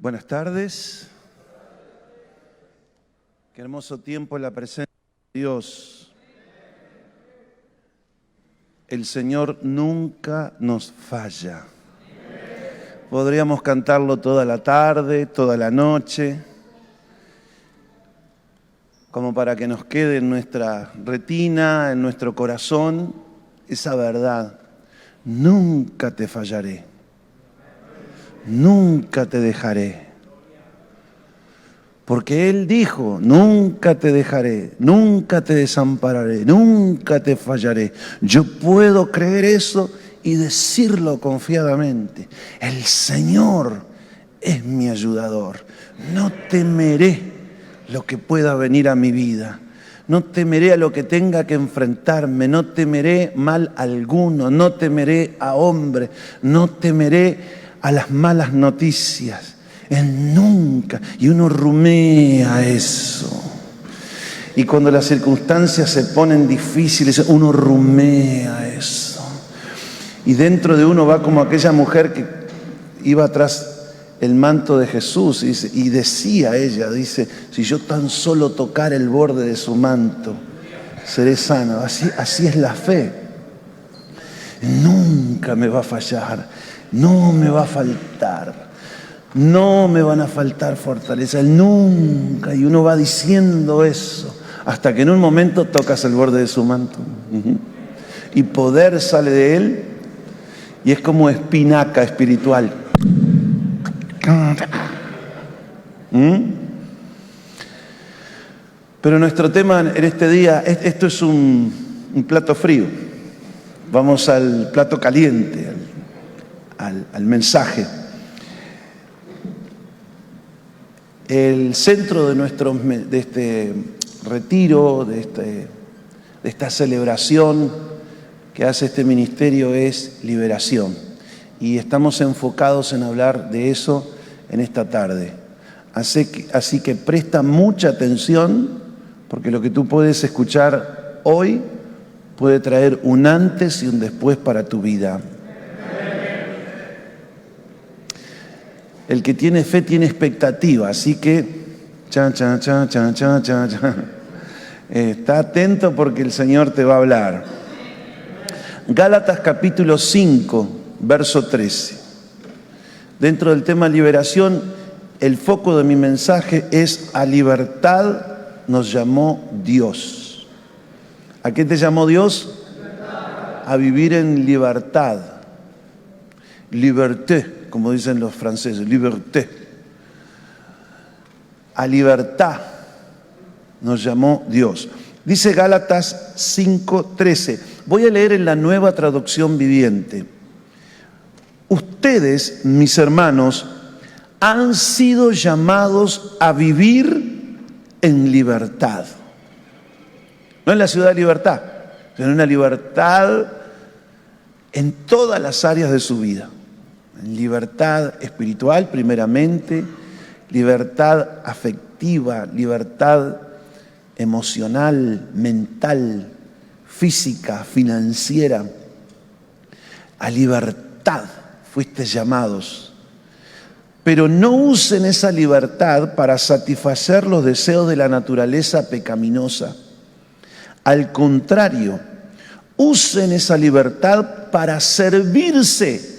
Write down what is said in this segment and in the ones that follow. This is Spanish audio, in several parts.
Buenas tardes. Qué hermoso tiempo en la presencia de Dios. El Señor nunca nos falla. Podríamos cantarlo toda la tarde, toda la noche, como para que nos quede en nuestra retina, en nuestro corazón, esa verdad. Nunca te fallaré. Nunca te dejaré. Porque Él dijo, nunca te dejaré, nunca te desampararé, nunca te fallaré. Yo puedo creer eso y decirlo confiadamente. El Señor es mi ayudador. No temeré lo que pueda venir a mi vida. No temeré a lo que tenga que enfrentarme. No temeré mal alguno. No temeré a hombre. No temeré a las malas noticias. Él nunca. Y uno rumea eso. Y cuando las circunstancias se ponen difíciles, uno rumea eso. Y dentro de uno va como aquella mujer que iba tras el manto de Jesús y decía ella, dice, si yo tan solo tocar el borde de su manto, seré sano. Así es la fe. Nunca me va a fallar, no me va a faltar, no me van a faltar fortaleza, Él nunca. Y uno va diciendo eso hasta que en un momento tocas el borde de su manto. Y poder sale de Él y es como espinaca espiritual. Pero nuestro tema en este día, esto es un plato frío. Vamos al plato caliente, al mensaje. El centro de este retiro, de esta celebración que hace este ministerio es liberación. Y estamos enfocados en hablar de eso en esta tarde. Así que presta mucha atención, porque lo que tú puedes escuchar hoy puede traer un antes y un después para tu vida. El que tiene fe tiene expectativa, así que está atento porque el Señor te va a hablar. Gálatas capítulo 5, verso 13. Dentro del tema liberación, el foco de mi mensaje es a libertad nos llamó Dios. ¿A qué te llamó Dios? A vivir en libertad. Liberté, como dicen los franceses, liberté. A libertad nos llamó Dios. Dice Gálatas 5:13. Voy a leer en la Nueva Traducción Viviente. Ustedes, mis hermanos, han sido llamados a vivir en libertad. No en la ciudad de libertad, sino en una libertad en todas las áreas de su vida. En libertad espiritual, primeramente, libertad afectiva, libertad emocional, mental, física, financiera. A libertad fuiste llamados. Pero no usen esa libertad para satisfacer los deseos de la naturaleza pecaminosa. Al contrario, usen esa libertad para servirse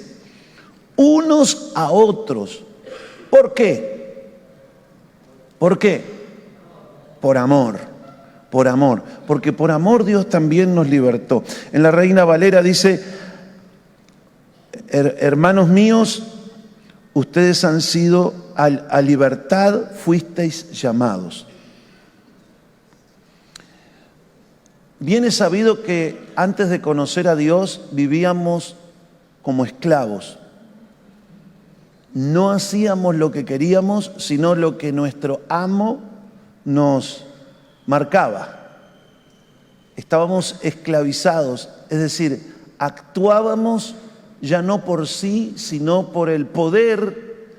unos a otros. ¿Por qué? ¿Por qué? Por amor. Por amor. Porque por amor Dios también nos libertó. En la Reina Valera dice, hermanos míos, ustedes han sido, a libertad fuisteis llamados. Bien es sabido que antes de conocer a Dios vivíamos como esclavos. No hacíamos lo que queríamos, sino lo que nuestro amo nos marcaba. Estábamos esclavizados, es decir, actuábamos ya no por sí, sino por el poder,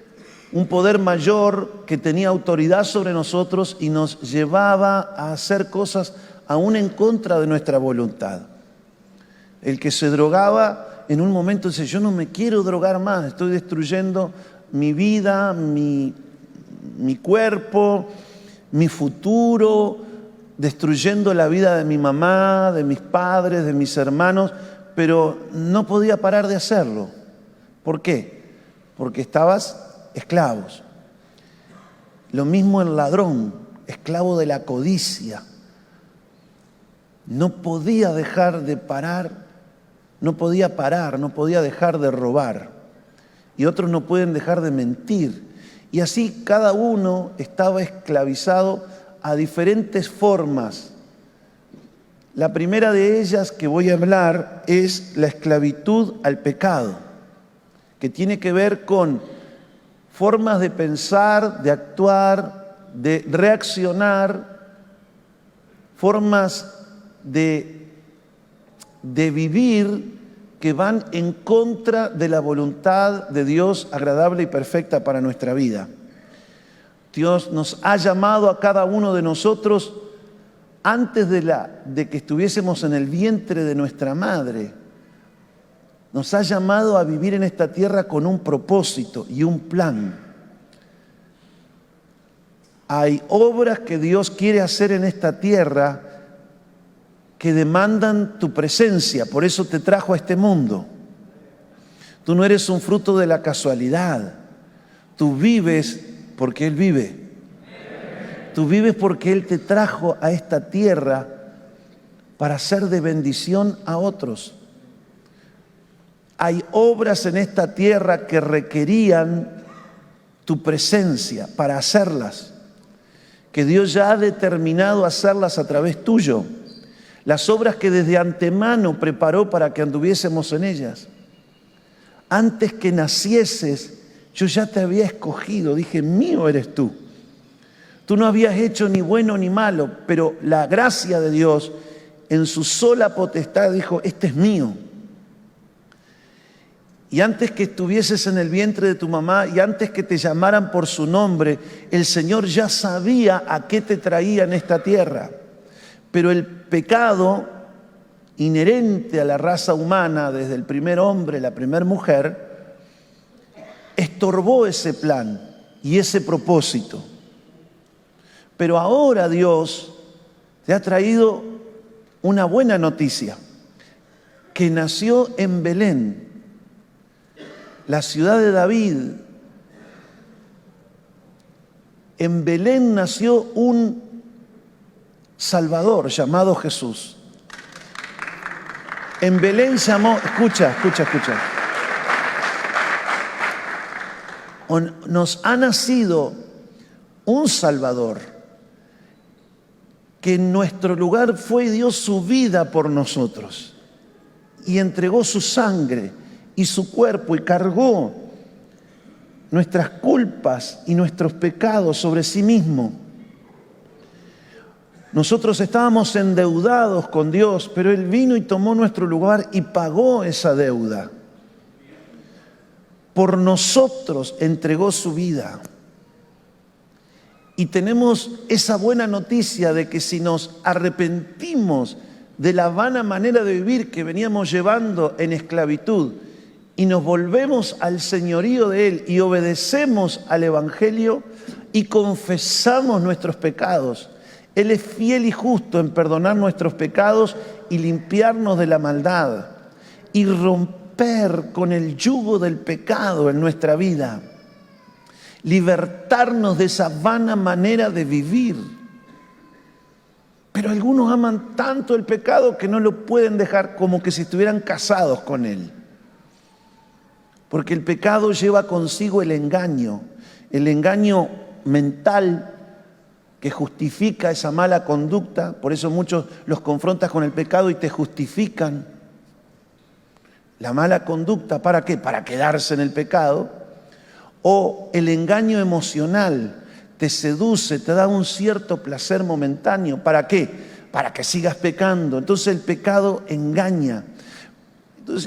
un poder mayor que tenía autoridad sobre nosotros y nos llevaba a hacer cosas aún en contra de nuestra voluntad. El que se drogaba en un momento dice, yo no me quiero drogar más, estoy destruyendo mi vida, mi cuerpo, mi futuro, destruyendo la vida de mi mamá, de mis padres, de mis hermanos, pero no podía parar de hacerlo. ¿Por qué? Porque estabas esclavos. Lo mismo el ladrón, esclavo de la codicia. No podía dejar de parar, no podía dejar de robar. Y otros no pueden dejar de mentir. Y así cada uno estaba esclavizado a diferentes formas. La primera de ellas que voy a hablar es la esclavitud al pecado, que tiene que ver con formas de pensar, de actuar, de reaccionar, formas de vivir que van en contra de la voluntad de Dios agradable y perfecta para nuestra vida. Dios nos ha llamado a cada uno de nosotros antes de que estuviésemos en el vientre de nuestra madre. Nos ha llamado a vivir en esta tierra con un propósito y un plan. Hay obras que Dios quiere hacer en esta tierra que demandan tu presencia, por eso te trajo a este mundo. Tú no eres un fruto de la casualidad. Tú vives porque Él vive. Tú vives porque Él te trajo a esta tierra para ser de bendición a otros. Hay obras en esta tierra que requerían tu presencia para hacerlas, que Dios ya ha determinado hacerlas a través tuyo. Las obras que desde antemano preparó para que anduviésemos en ellas. Antes que nacieses, yo ya te había escogido, dije, mío eres tú. Tú no habías hecho ni bueno ni malo, pero la gracia de Dios en su sola potestad dijo, este es mío. Y antes que estuvieses en el vientre de tu mamá y antes que te llamaran por su nombre, el Señor ya sabía a qué te traía en esta tierra. Pero el pecado inherente a la raza humana, desde el primer hombre, la primera mujer, estorbó ese plan y ese propósito. Pero ahora Dios te ha traído una buena noticia, que nació en Belén, la ciudad de David. En Belén nació un Salvador llamado Jesús. En Belén llamó, escucha. Nos ha nacido un Salvador que en nuestro lugar fue y dio su vida por nosotros y entregó su sangre y su cuerpo y cargó nuestras culpas y nuestros pecados sobre sí mismo. Nosotros estábamos endeudados con Dios, pero Él vino y tomó nuestro lugar y pagó esa deuda. Por nosotros entregó su vida. Y tenemos esa buena noticia de que si nos arrepentimos de la vana manera de vivir que veníamos llevando en esclavitud y nos volvemos al señorío de Él y obedecemos al Evangelio y confesamos nuestros pecados, Él es fiel y justo en perdonar nuestros pecados y limpiarnos de la maldad y romper con el yugo del pecado en nuestra vida. Libertarnos de esa vana manera de vivir. Pero algunos aman tanto el pecado que no lo pueden dejar, como que si estuvieran casados con él. Porque el pecado lleva consigo el engaño mental que justifica esa mala conducta. Por eso muchos los confrontas con el pecado y te justifican la mala conducta. ¿Para qué? Para quedarse en el pecado. O el engaño emocional te seduce, te da un cierto placer momentáneo. ¿Para qué? Para que sigas pecando. Entonces el pecado engaña.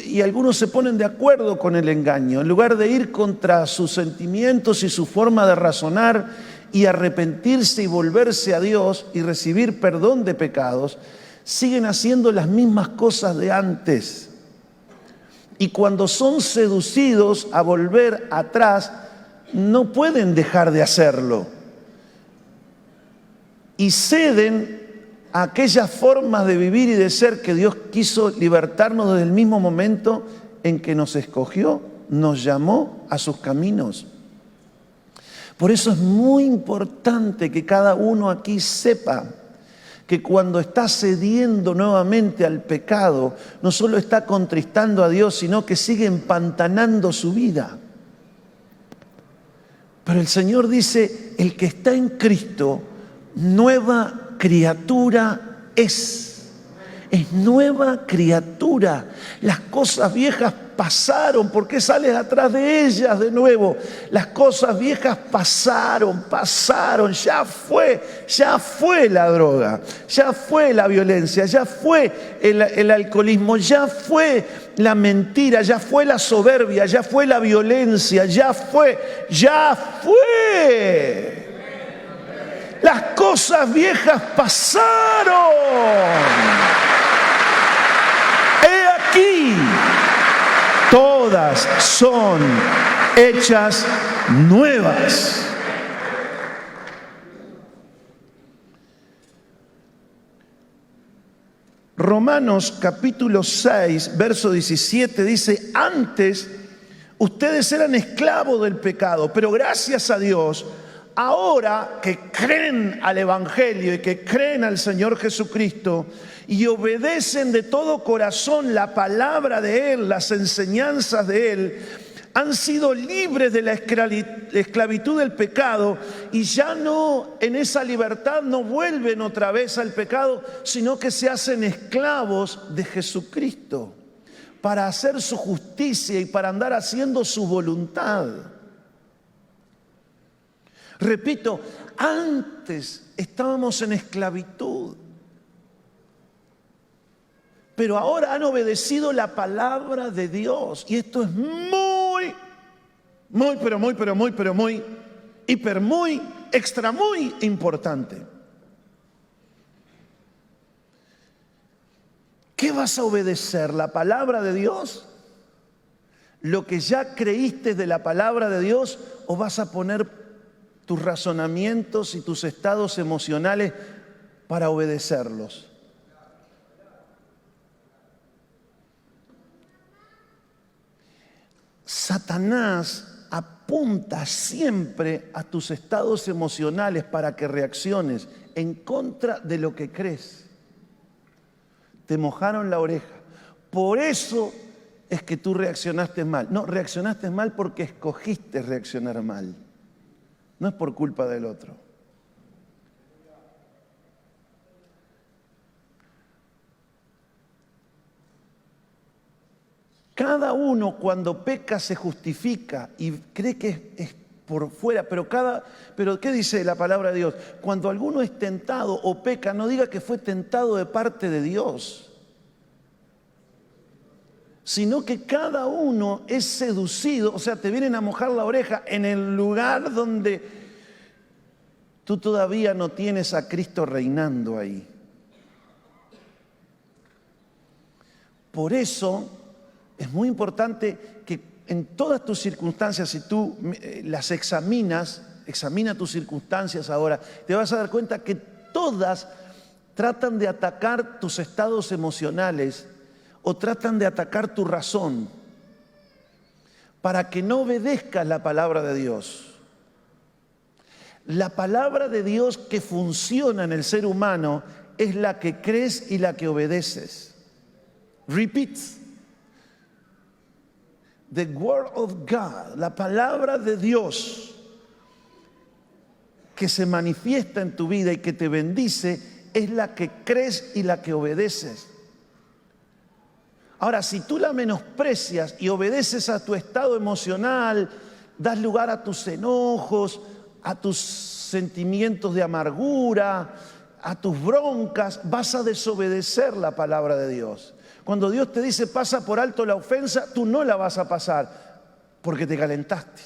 Y algunos se ponen de acuerdo con el engaño. En lugar de ir contra sus sentimientos y su forma de razonar y arrepentirse y volverse a Dios y recibir perdón de pecados, siguen haciendo las mismas cosas de antes. Y cuando son seducidos a volver atrás, no pueden dejar de hacerlo. Y ceden a aquellas formas de vivir y de ser que Dios quiso libertarnos desde el mismo momento en que nos escogió, nos llamó a sus caminos. Por eso es muy importante que cada uno aquí sepa que cuando está cediendo nuevamente al pecado, no solo está contristando a Dios, sino que sigue empantanando su vida. Pero el Señor dice, el que está en Cristo, nueva criatura es nueva criatura. Las cosas viejas pasaron. ¿Por qué sales atrás de ellas de nuevo? Las cosas viejas pasaron. Ya fue la droga, ya fue la violencia, ya fue el alcoholismo, ya fue la mentira, ya fue la soberbia, ya fue la violencia, ya fue. Las cosas viejas pasaron. He aquí, todas son hechas nuevas. Romanos capítulo 6, verso 17 dice, antes ustedes eran esclavos del pecado, pero gracias a Dios, ahora que creen al Evangelio y que creen al Señor Jesucristo y obedecen de todo corazón la palabra de Él, las enseñanzas de Él, han sido libres de la esclavitud del pecado y ya no, en esa libertad no vuelven otra vez al pecado, sino que se hacen esclavos de Jesucristo para hacer su justicia y para andar haciendo su voluntad. Repito, antes estábamos en esclavitud, pero ahora han obedecido la palabra de Dios. Y esto es muy, extra muy importante. ¿Qué vas a obedecer? ¿La palabra de Dios? ¿Lo que ya creíste de la palabra de Dios? ¿O vas a poner tus razonamientos y tus estados emocionales para obedecerlos? Satanás apunta siempre a tus estados emocionales para que reacciones en contra de lo que crees. Te mojaron la oreja. Por eso es que tú reaccionaste mal. No, reaccionaste mal porque escogiste reaccionar mal. No es por culpa del otro. Cada uno cuando peca se justifica y cree que es por fuera, pero ¿qué dice la palabra de Dios? Cuando alguno es tentado o peca, no diga que fue tentado de parte de Dios, sino que cada uno es seducido, o sea, te vienen a mojar la oreja en el lugar donde tú todavía no tienes a Cristo reinando ahí. Por eso es muy importante que en todas tus circunstancias, si tú las examina tus circunstancias ahora, te vas a dar cuenta que todas tratan de atacar tus estados emocionales o tratan de atacar tu razón para que no obedezcas la palabra de Dios. La palabra de Dios que funciona en el ser humano es la que crees y la que obedeces. Repeat. The word of God, la palabra de Dios que se manifiesta en tu vida y que te bendice, es la que crees y la que obedeces. Ahora, si tú la menosprecias y obedeces a tu estado emocional, das lugar a tus enojos, a tus sentimientos de amargura, a tus broncas, vas a desobedecer la palabra de Dios. Cuando Dios te dice pasa por alto la ofensa, tú no la vas a pasar porque te calentaste.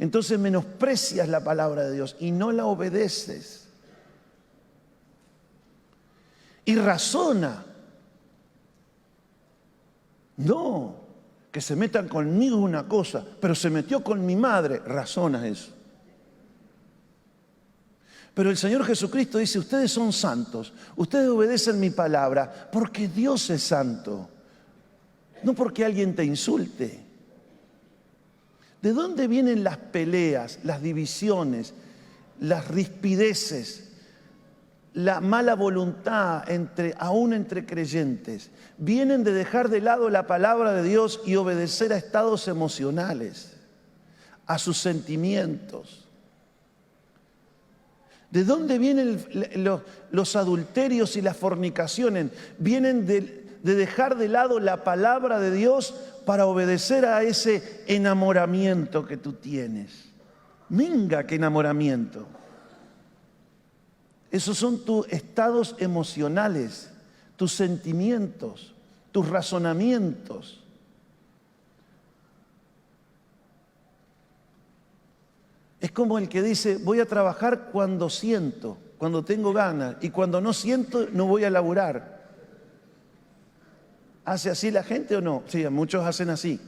Entonces menosprecias la palabra de Dios y no la obedeces. Y razona. No, que se metan conmigo es una cosa, pero se metió con mi madre, razona eso. Pero el Señor Jesucristo dice, ustedes son santos, ustedes obedecen mi palabra porque Dios es santo, no porque alguien te insulte. ¿De dónde vienen las peleas, las divisiones, las rispideces, la mala voluntad aún entre creyentes? Vienen de dejar de lado la palabra de Dios y obedecer a estados emocionales, a sus sentimientos. ¿De dónde vienen los adulterios y las fornicaciones? Vienen de dejar de lado la palabra de Dios para obedecer a ese enamoramiento que tú tienes. Minga, qué enamoramiento. Esos son tus estados emocionales, tus sentimientos, tus razonamientos. Es como el que dice, voy a trabajar cuando siento, cuando tengo ganas, y cuando no siento, no voy a laburar. ¿Hace así la gente o no? Sí, muchos hacen así.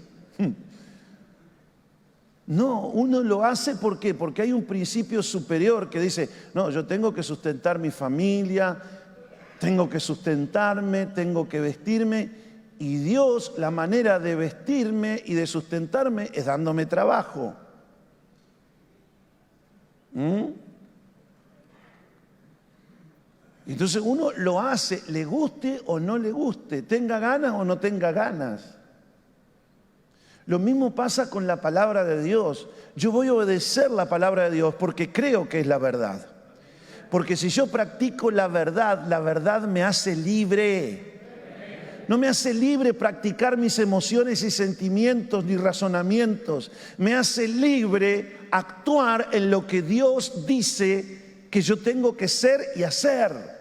No, uno lo hace ¿por qué? Porque hay un principio superior que dice, no, yo tengo que sustentar mi familia, tengo que sustentarme, tengo que vestirme, y Dios, la manera de vestirme y de sustentarme es dándome trabajo. Entonces uno lo hace, le guste o no le guste, tenga ganas o no tenga ganas. Lo mismo pasa con la palabra de Dios. Yo voy a obedecer la palabra de Dios porque creo que es la verdad. Porque si yo practico la verdad me hace libre. No me hace libre practicar mis emociones y sentimientos ni razonamientos. Me hace libre actuar en lo que Dios dice que yo tengo que ser y hacer.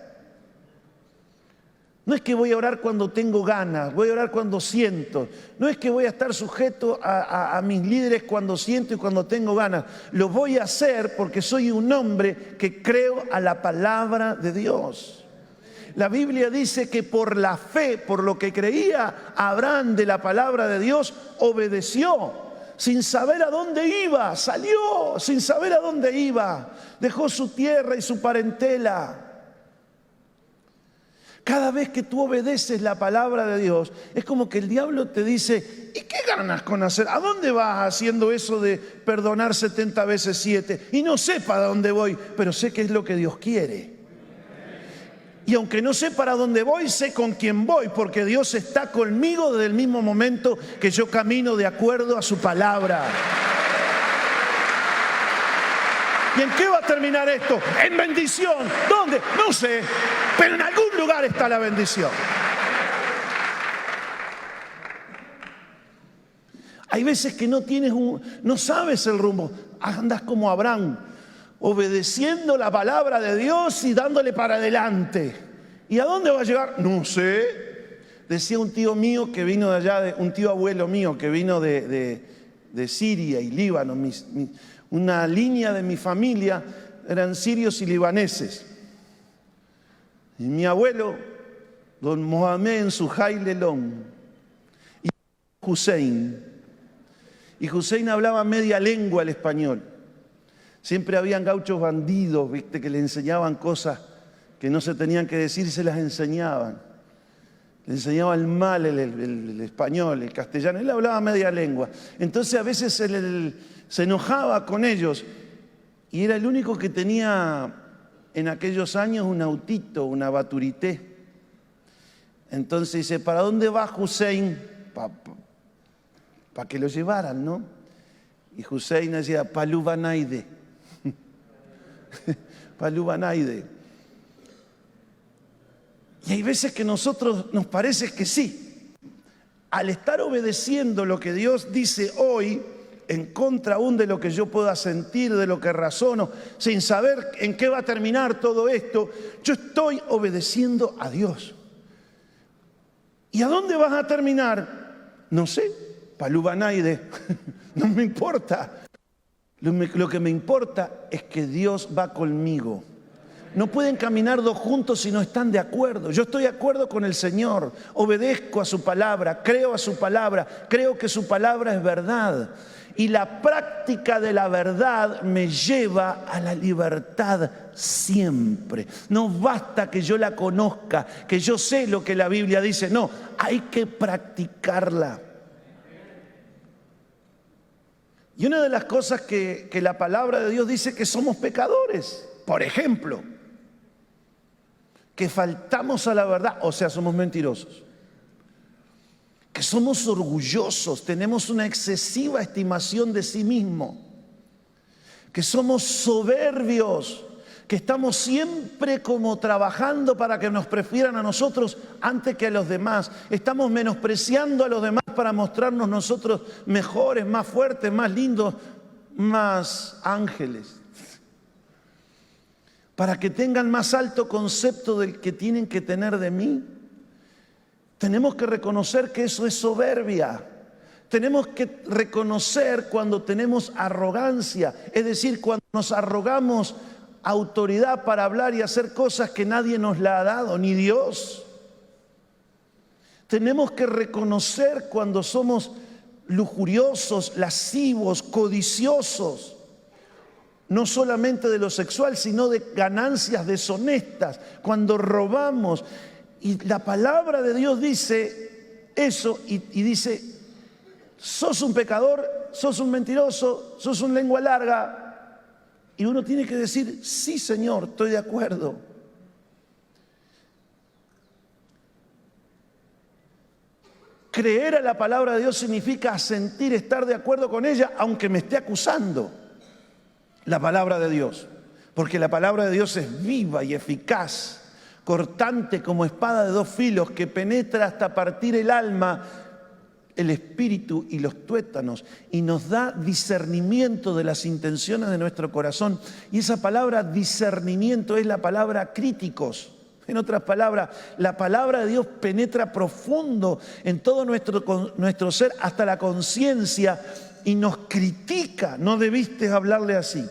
No es que voy a orar cuando tengo ganas, voy a orar cuando siento. No es que voy a estar sujeto a mis líderes cuando siento y cuando tengo ganas. Lo voy a hacer porque soy un hombre que creo a la palabra de Dios. La Biblia dice que por la fe, por lo que creía Abraham de la palabra de Dios, obedeció. Sin saber a dónde iba, salió sin saber a dónde iba. Dejó su tierra y su parentela. Cada vez que tú obedeces la palabra de Dios, es como que el diablo te dice, ¿y qué ganas con hacer? ¿A dónde vas haciendo eso de perdonar 70 veces 7? Y no sé para dónde voy, pero sé que es lo que Dios quiere. Y aunque no sé para dónde voy, sé con quién voy, porque Dios está conmigo desde el mismo momento que yo camino de acuerdo a su palabra. ¿Y en qué va a terminar esto? En bendición. ¿Dónde? No sé, pero en algún lugar está la bendición. Hay veces que no sabes el rumbo. Andas como Abraham, obedeciendo la palabra de Dios y dándole para adelante. ¿Y a dónde va a llegar? No sé. Decía un tío mío que vino de allá, un tío abuelo mío que vino de Siria y Líbano. Una línea de mi familia eran sirios y libaneses. Y mi abuelo, don Mohamed Suhail Lelón, y Hussein. Y Hussein hablaba media lengua el español. Siempre habían gauchos bandidos, ¿viste? Que le enseñaban cosas que no se tenían que decir y se las enseñaban. Le enseñaban mal el español, el castellano. Él hablaba media lengua. Entonces a veces se enojaba con ellos. Y era el único que tenía en aquellos años un autito, una baturité. Entonces dice, ¿para dónde va Hussein? Para que lo llevaran, ¿no? Y Hussein decía, Palubanaide. Palubanaide. Y hay veces que nosotros nos parece que sí. Al estar obedeciendo lo que Dios dice hoy, en contra aún de lo que yo pueda sentir, de lo que razono, sin saber en qué va a terminar todo esto, yo estoy obedeciendo a Dios. ¿Y a dónde vas a terminar? No sé, Palubanaide, no me importa. Lo que me importa es que Dios va conmigo. No pueden caminar dos juntos si no están de acuerdo. Yo estoy de acuerdo con el Señor, obedezco a su palabra, creo a su palabra, creo que su palabra es verdad. Y la práctica de la verdad me lleva a la libertad siempre. No basta que yo la conozca, que yo sé lo que la Biblia dice. No, hay que practicarla. Y una de las cosas que la palabra de Dios dice que somos pecadores. Por ejemplo, que faltamos a la verdad, o sea, somos mentirosos. Que somos orgullosos, tenemos una excesiva estimación de sí mismo, que somos soberbios, que estamos siempre como trabajando para que nos prefieran a nosotros antes que a los demás. Estamos menospreciando a los demás para mostrarnos nosotros mejores, más fuertes, más lindos, más ángeles. Para que tengan más alto concepto del que tienen que tener de mí. Tenemos que reconocer que eso es soberbia. Tenemos que reconocer cuando tenemos arrogancia, es decir, cuando nos arrogamos autoridad para hablar y hacer cosas que nadie nos la ha dado, ni Dios. Tenemos que reconocer cuando somos lujuriosos, lascivos, codiciosos, no solamente de lo sexual, sino de ganancias deshonestas, cuando robamos. Y la palabra de Dios dice eso y dice, sos un pecador, sos un mentiroso, sos un lengua larga. Y uno tiene que decir, sí Señor, estoy de acuerdo. Creer a la palabra de Dios significa asentir, estar de acuerdo con ella, aunque me esté acusando la palabra de Dios. Porque la palabra de Dios es viva y eficaz, cortante como espada de dos filos, que penetra hasta partir el alma, el espíritu y los tuétanos, y nos da discernimiento de las intenciones de nuestro corazón. Y esa palabra discernimiento es la palabra críticos. En otras palabras, la palabra de Dios penetra profundo en todo nuestro ser, hasta la conciencia, y nos critica. No debiste hablarle así.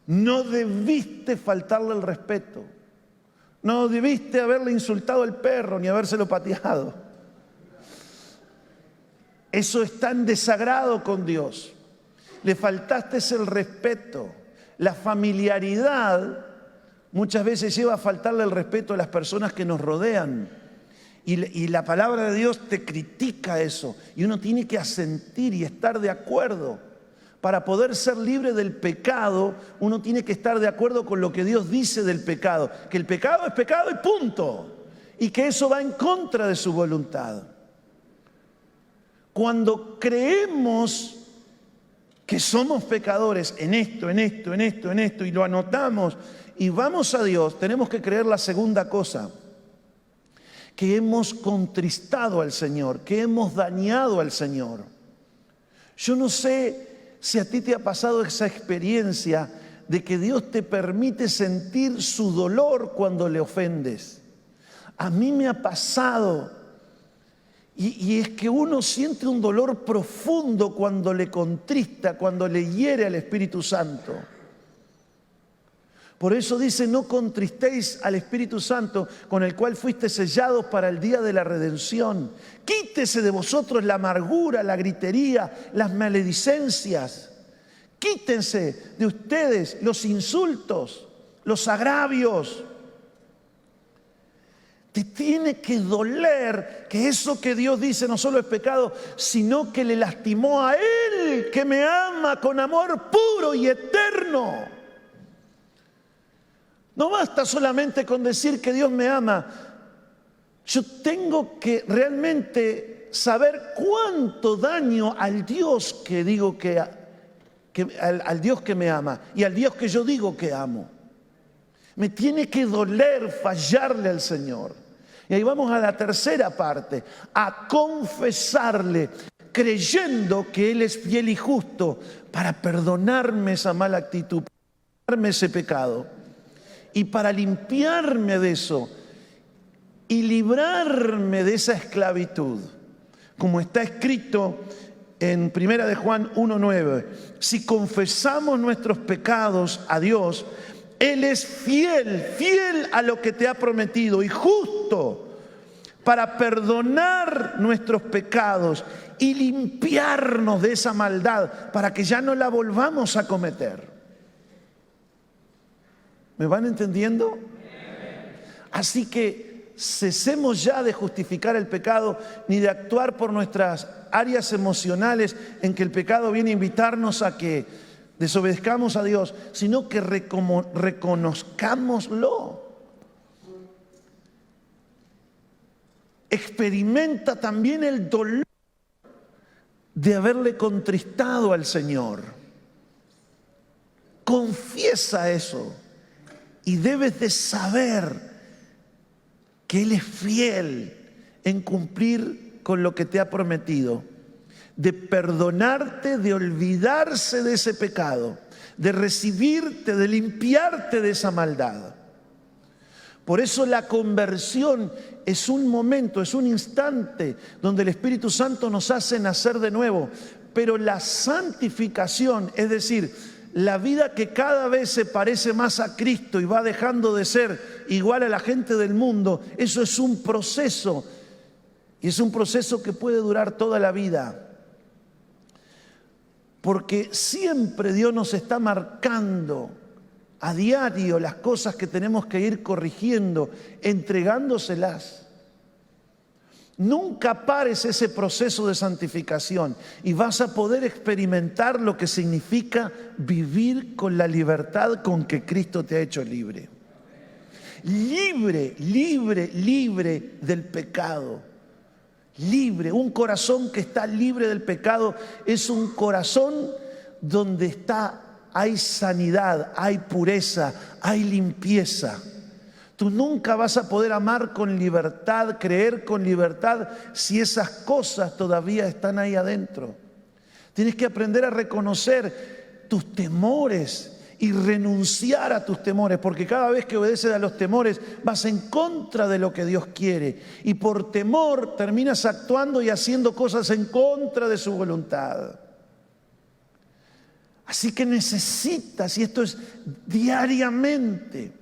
No debiste faltarle el respeto. No debiste haberle insultado al perro ni habérselo pateado. Eso está en desagrado con Dios. Le faltaste el respeto. La familiaridad muchas veces lleva a faltarle el respeto a las personas que nos rodean. Y la palabra de Dios te critica eso. Y uno tiene que asentir y estar de acuerdo. Para poder ser libre del pecado, uno tiene que estar de acuerdo con lo que Dios dice del pecado. Que el pecado es pecado y punto. Y que eso va en contra de su voluntad. Cuando creemos que somos pecadores en esto, y lo anotamos y vamos a Dios, tenemos que creer la segunda cosa. Que hemos contristado al Señor, que hemos dañado al Señor. Yo no sé si a ti te ha pasado esa experiencia de que Dios te permite sentir su dolor cuando le ofendes. A mí me ha pasado, y es que uno siente un dolor profundo cuando le contrista, cuando le hiere al Espíritu Santo. Por eso dice, no contristéis al Espíritu Santo, con el cual fuiste sellados para el día de la redención. Quítese de vosotros la amargura, la gritería, las maledicencias. Quítense de ustedes los insultos, los agravios. Te tiene que doler que eso que Dios dice no solo es pecado, sino que le lastimó a Él, que me ama con amor puro y eterno. No basta solamente con decir que Dios me ama. Yo tengo que realmente saber cuánto daño al Dios que digo al Dios que me ama y al Dios que yo digo que amo. Me tiene que doler fallarle al Señor. Y ahí vamos a la tercera parte, a confesarle, creyendo que Él es fiel y justo para perdonarme esa mala actitud, para perdonarme ese pecado. Y para limpiarme de eso y librarme de esa esclavitud, como está escrito en 1 de Juan 1:9, si confesamos nuestros pecados a Dios, Él es fiel, fiel a lo que te ha prometido y justo para perdonar nuestros pecados y limpiarnos de esa maldad para que ya no la volvamos a cometer. ¿Me van entendiendo? Así que cesemos ya de justificar el pecado ni de actuar por nuestras áreas emocionales en que el pecado viene a invitarnos a que desobedezcamos a Dios, sino que reconozcámoslo. Experimenta también el dolor de haberle contristado al Señor. Confiesa eso y debes de saber que Él es fiel en cumplir con lo que te ha prometido, de perdonarte, de olvidarse de ese pecado, de recibirte, de limpiarte de esa maldad. Por eso la conversión es un momento, es un instante donde el Espíritu Santo nos hace nacer de nuevo. Pero la santificación, es decir, la vida que cada vez se parece más a Cristo y va dejando de ser igual a la gente del mundo, eso es un proceso. Y es un proceso que puede durar toda la vida. Porque siempre Dios nos está marcando a diario las cosas que tenemos que ir corrigiendo, entregándoselas. Nunca pares ese proceso de santificación y vas a poder experimentar lo que significa vivir con la libertad con que Cristo te ha hecho libre. Libre, libre, libre del pecado. Libre, un corazón que está libre del pecado es un corazón donde hay sanidad, hay pureza, hay limpieza. Tú nunca vas a poder amar con libertad, creer con libertad, si esas cosas todavía están ahí adentro. Tienes que aprender a reconocer tus temores y renunciar a tus temores, porque cada vez que obedeces a los temores vas en contra de lo que Dios quiere. Y por temor terminas actuando y haciendo cosas en contra de su voluntad. Así que necesitas, y esto es diariamente,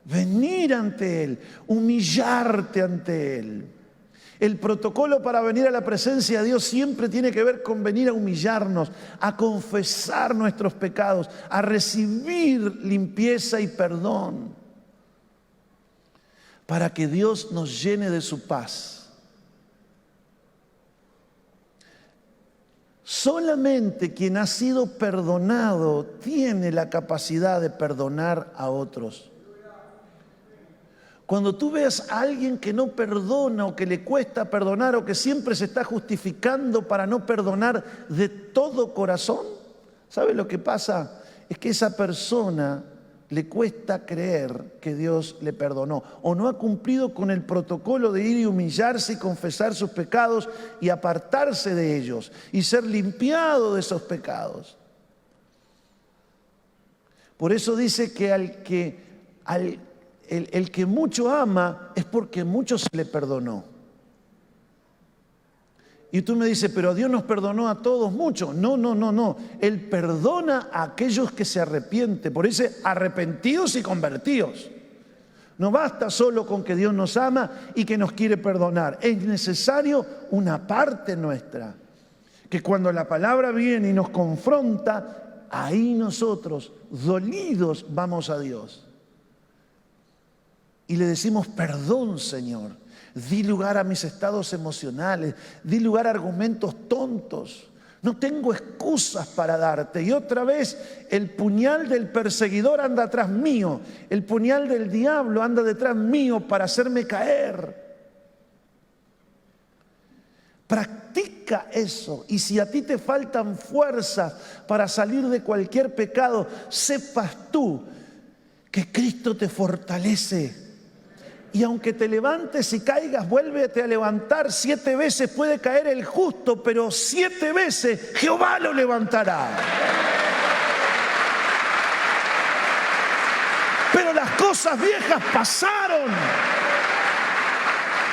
venir ante Él, humillarte ante Él. El protocolo para venir a la presencia de Dios siempre tiene que ver con venir a humillarnos, a confesar nuestros pecados, a recibir limpieza y perdón, para que Dios nos llene de su paz. Solamente quien ha sido perdonado tiene la capacidad de perdonar a otros. Cuando tú ves a alguien que no perdona o que le cuesta perdonar o que siempre se está justificando para no perdonar de todo corazón, ¿sabes lo que pasa? Es que esa persona le cuesta creer que Dios le perdonó o no ha cumplido con el protocolo de ir y humillarse y confesar sus pecados y apartarse de ellos y ser limpiado de esos pecados. Por eso dice que el que mucho ama es porque mucho se le perdonó. Y tú me dices, pero Dios nos perdonó a todos mucho. No. Él perdona a aquellos que se arrepienten. Por eso, arrepentidos y convertidos. No basta solo con que Dios nos ama y que nos quiere perdonar. Es necesario una parte nuestra. Que cuando la palabra viene y nos confronta, ahí nosotros, dolidos, vamos a Dios. Y le decimos, perdón, Señor, di lugar a mis estados emocionales, di lugar a argumentos tontos. No tengo excusas para darte. Y otra vez el puñal del perseguidor anda atrás mío. El puñal del diablo anda detrás mío para hacerme caer. Practica eso. Y si a ti te faltan fuerzas para salir de cualquier pecado, sepas tú que Cristo te fortalece. Y aunque te levantes y caigas, vuélvete a levantar. 7 veces puede caer el justo, pero 7 veces Jehová lo levantará. Pero las cosas viejas pasaron.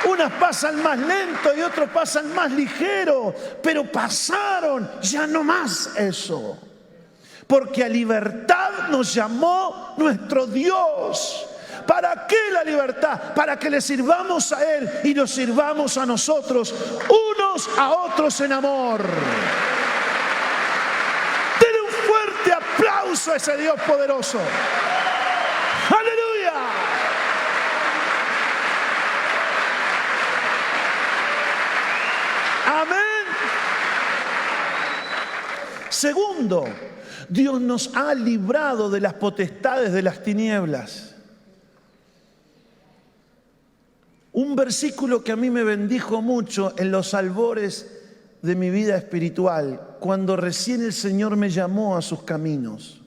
Unas pasan más lento y otros pasan más ligero, pero pasaron, ya no más eso. Porque a libertad nos llamó nuestro Dios. ¿Para qué la libertad? Para que le sirvamos a Él y nos sirvamos a nosotros, unos a otros en amor. Denle un fuerte aplauso a ese Dios poderoso. ¡Aleluya! Amén. Segundo, Dios nos ha librado de las potestades de las tinieblas. Un versículo que a mí me bendijo mucho en los albores de mi vida espiritual, cuando recién el Señor me llamó a sus caminos.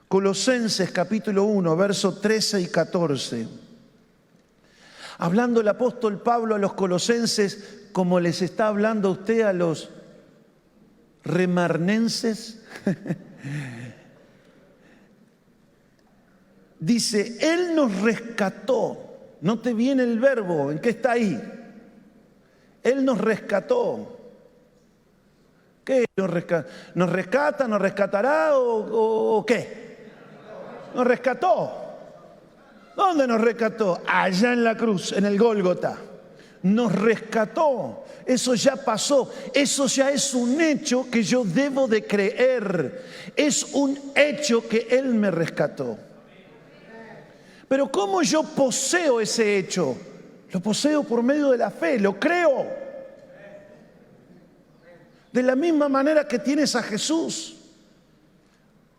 Colosenses capítulo 1, versos 13 y 14. Hablando el apóstol Pablo a los colosenses, como les está hablando a usted a los remanentes, dice, Él nos rescató. No te viene el verbo, ¿en qué está ahí? Él nos rescató. ¿Qué nos rescata? ¿Nos rescata? ¿Nos rescatará o qué? Nos rescató. ¿Dónde nos rescató? Allá en la cruz, en el Gólgota. Nos rescató. Eso ya pasó. Eso ya es un hecho que yo debo de creer. Es un hecho que Él me rescató. Pero ¿cómo yo poseo ese hecho? Lo poseo por medio de la fe, lo creo. De la misma manera que tienes a Jesús.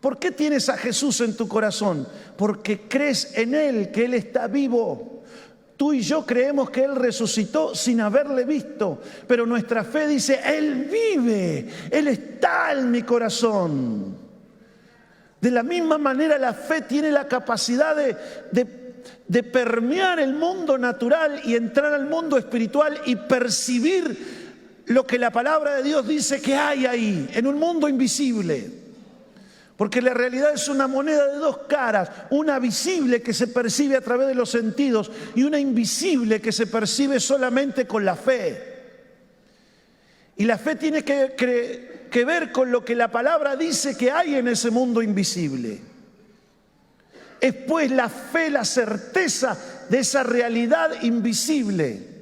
¿Por qué tienes a Jesús en tu corazón? Porque crees en Él, que Él está vivo. Tú y yo creemos que Él resucitó sin haberle visto, pero nuestra fe dice, Él vive, Él está en mi corazón. De la misma manera la fe tiene la capacidad de permear el mundo natural y entrar al mundo espiritual y percibir lo que la palabra de Dios dice que hay ahí, en un mundo invisible. Porque la realidad es una moneda de dos caras, una visible que se percibe a través de los sentidos y una invisible que se percibe solamente con la fe. Y la fe tiene que ver con lo que la palabra dice que hay en ese mundo invisible. Es pues la fe, la certeza de esa realidad invisible.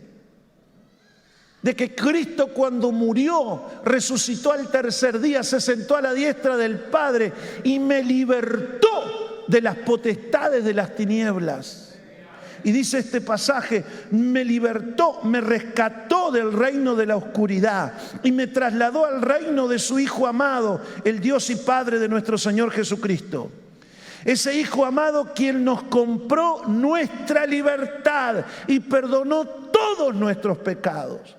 De que Cristo cuando murió, resucitó al tercer día, se sentó a la diestra del Padre y me libertó de las potestades de las tinieblas. Y dice este pasaje, me libertó, me rescató del reino de la oscuridad y me trasladó al reino de su Hijo amado, el Dios y Padre de nuestro Señor Jesucristo. Ese Hijo amado quien nos compró nuestra libertad y perdonó todos nuestros pecados.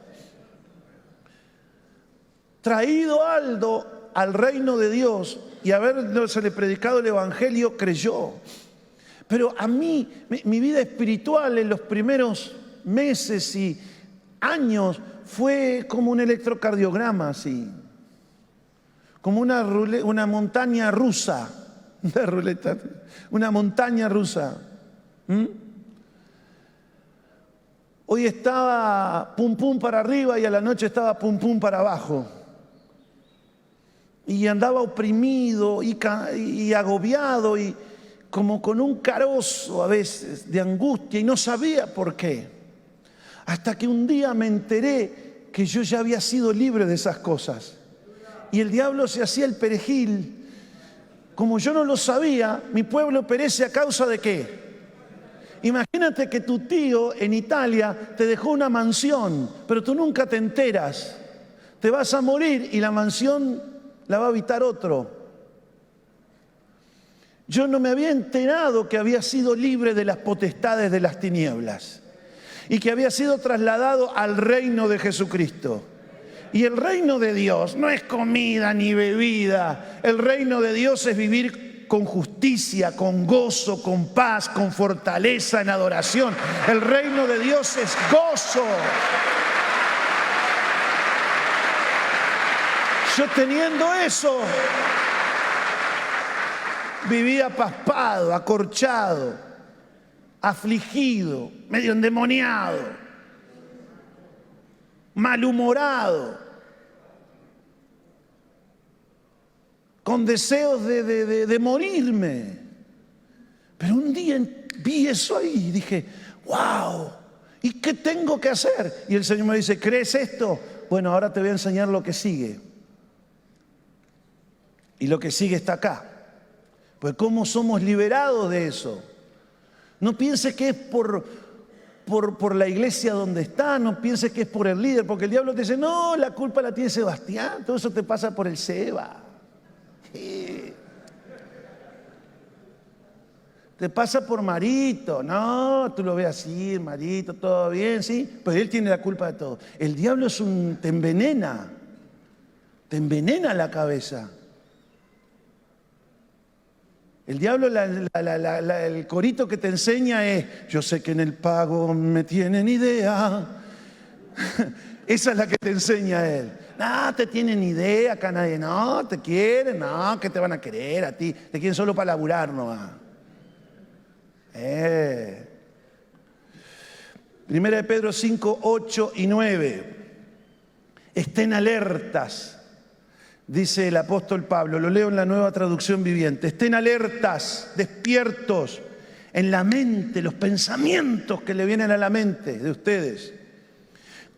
Traído Aldo al reino de Dios y haberse predicado el Evangelio, creyó. Pero a mí, mi vida espiritual en los primeros meses y años fue como un electrocardiograma, así. Como una montaña rusa. Una ruleta, una montaña rusa. Hoy estaba pum pum para arriba y a la noche estaba pum pum para abajo. Y andaba oprimido y agobiado y como con un carozo a veces de angustia y no sabía por qué. Hasta que un día me enteré que yo ya había sido libre de esas cosas. Y el diablo se hacía el perejil. Como yo no lo sabía, mi pueblo perece a causa de ¿qué? Imagínate que tu tío en Italia te dejó una mansión, pero tú nunca te enteras. Te vas a morir y la mansión la va a habitar otro. Yo no me había enterado que había sido libre de las potestades de las tinieblas y que había sido trasladado al reino de Jesucristo. Y el reino de Dios no es comida ni bebida. El reino de Dios es vivir con justicia, con gozo, con paz, con fortaleza, en adoración. El reino de Dios es gozo. Yo teniendo eso, vivía paspado, acorchado, afligido, medio endemoniado, malhumorado. con deseos de morirme. Pero un día vi eso ahí y dije, wow, ¿y qué tengo que hacer? Y el Señor me dice, ¿crees esto? Bueno, ahora te voy a enseñar lo que sigue. Y lo que sigue está acá. Pues cómo somos liberados de eso. No pienses que es por la iglesia donde está, no pienses que es por el líder, porque el diablo te dice, no, la culpa la tiene Sebastián, todo eso te pasa por el Seba. Te pasa por Marito, no, tú lo ves así, Marito, todo bien, sí, pero él tiene la culpa de todo. El diablo te envenena la cabeza. El diablo, el corito que te enseña es, yo sé que en el pago me tienen idea. Esa es la que te enseña él. No, te tienen idea, acá nadie, no, te quieren, no, que te van a querer a ti, te quieren solo para laburar, no. Primera de Pedro 5, 8 y 9. Estén alertas. Dice el apóstol Pablo, lo leo en la Nueva Traducción Viviente. Estén alertas, despiertos en la mente, los pensamientos que le vienen a la mente de ustedes.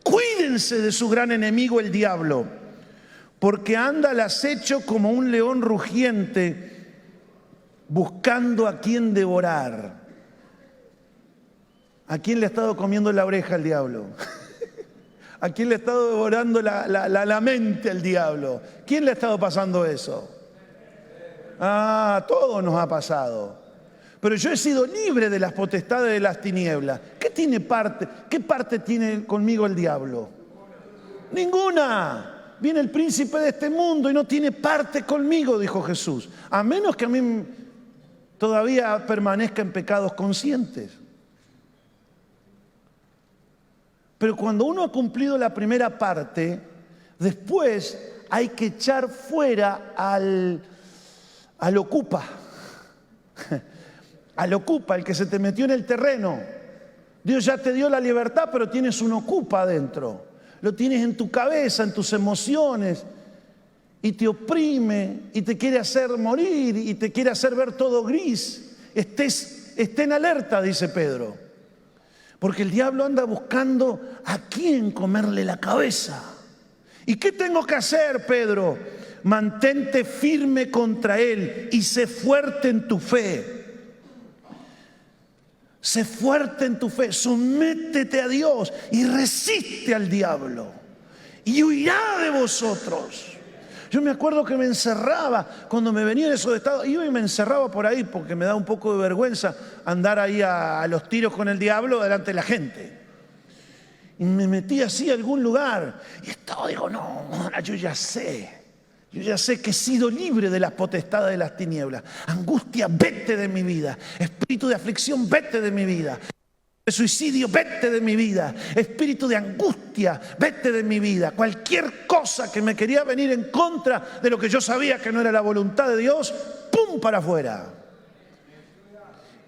Cuídense de su gran enemigo, el diablo, porque anda al acecho como un león rugiente, buscando a quien devorar. ¿A quién le ha estado comiendo la oreja el diablo? ¿A quién le ha estado devorando la mente el diablo? ¿Quién le ha estado pasando eso? A todos nos ha pasado. Pero yo he sido libre de las potestades de las tinieblas. ¿Qué parte tiene conmigo el diablo? Ninguna. Viene el príncipe de este mundo y no tiene parte conmigo, dijo Jesús. A menos que a mí todavía permanezca en pecados conscientes. Pero cuando uno ha cumplido la primera parte, después hay que echar fuera al ocupa. Al ocupa, el que se te metió en el terreno. Dios ya te dio la libertad, pero tienes un ocupa adentro. Lo tienes en tu cabeza, en tus emociones, y te oprime, y te quiere hacer morir, y te quiere hacer ver todo gris. Estén alerta, dice Pedro. Porque el diablo anda buscando a quién comerle la cabeza. ¿Y qué tengo que hacer, Pedro? Mantente firme contra él y sé fuerte en tu fe. Sé fuerte en tu fe, sométete a Dios y resiste al diablo y huirá de vosotros. Yo me acuerdo que me encerraba cuando me venía de esos estados, iba y me encerraba por ahí porque me da un poco de vergüenza andar ahí a los tiros con el diablo delante de la gente. Y me metí así a algún lugar y estaba, digo, no, yo ya sé que he sido libre de las potestades de las tinieblas. Angustia, vete de mi vida. Espíritu de aflicción, vete de mi vida. De suicidio, vete de mi vida. Espíritu de angustia, vete de mi vida. Cualquier cosa que me quería venir en contra de lo que yo sabía que no era la voluntad de Dios, ¡pum!, para afuera.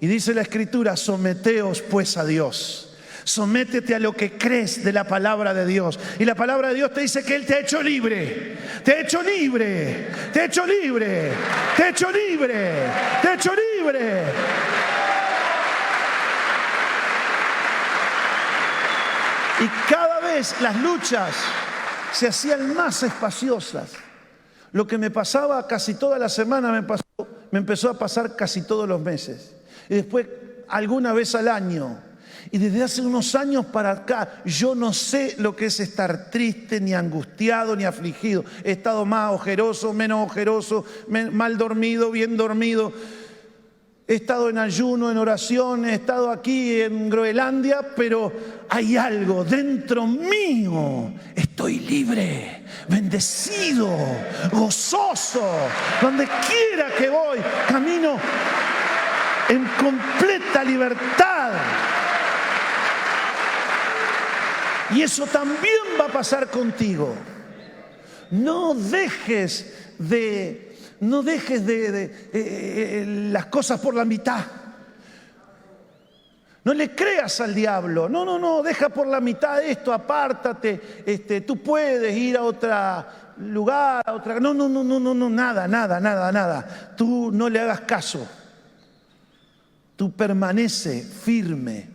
Y dice la Escritura, someteos pues a Dios. Sométete a lo que crees de la palabra de Dios. Y la palabra de Dios te dice que Él te ha hecho libre. Te ha hecho libre. Te ha hecho libre. Te ha hecho libre. Te ha hecho libre. Y cada vez las luchas se hacían más espaciosas. Lo que me pasaba casi toda la semana me empezó a pasar casi todos los meses. Y después alguna vez al año. Y desde hace unos años para acá yo no sé lo que es estar triste, ni angustiado, ni afligido. He estado más ojeroso, menos ojeroso, mal dormido, bien dormido. He estado en ayuno, en oración, he estado aquí en Groenlandia, pero hay algo dentro mío. Estoy libre, bendecido, gozoso. Donde quiera que voy, camino en completa libertad. Y eso también va a pasar contigo. No dejes las cosas por la mitad. No le creas al diablo. No, deja por la mitad esto, apártate. Tú puedes ir a otra lugar, a otra... No, nada. Tú no le hagas caso. Tú permanece firme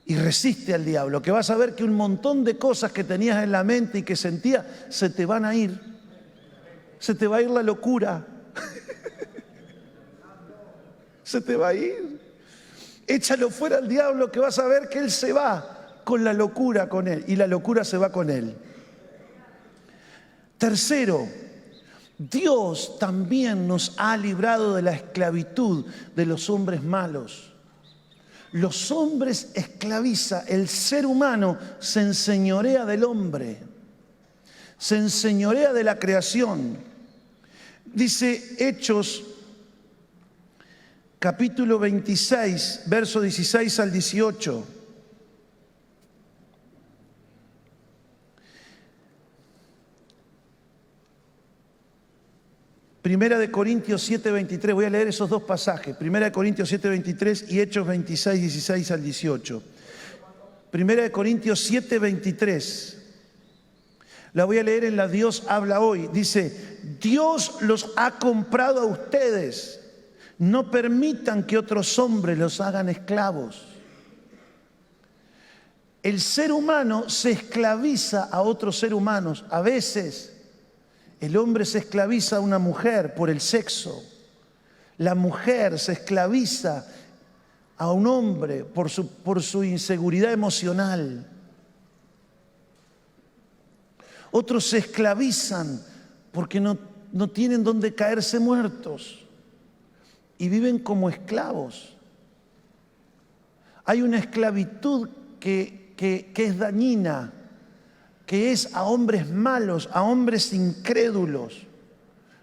y resiste al diablo, que vas a ver que un montón de cosas que tenías en la mente y que sentías se te van a ir. Se te va a ir la locura. Se te va a ir. Échalo fuera al diablo, que vas a ver que él se va con la locura con él y la locura se va con él. Tercero, Dios también nos ha librado de la esclavitud de los hombres malos. Los hombres esclaviza, el ser humano se enseñorea del hombre, se enseñorea de la creación. Dice Hechos, capítulo 26, verso 16 al 18. Primera de Corintios 7:23, voy a leer esos dos pasajes, Primera de Corintios 7:23 y Hechos 26, 16 al 18. Primera de Corintios 7:23, la voy a leer en la Dios habla hoy. Dice, Dios los ha comprado a ustedes, no permitan que otros hombres los hagan esclavos. El ser humano se esclaviza a otros seres humanos, a veces. El hombre se esclaviza a una mujer por el sexo. La mujer se esclaviza a un hombre por su inseguridad emocional. Otros se esclavizan porque no tienen dónde caerse muertos y viven como esclavos. Hay una esclavitud que es dañina, que es a hombres malos, a hombres incrédulos.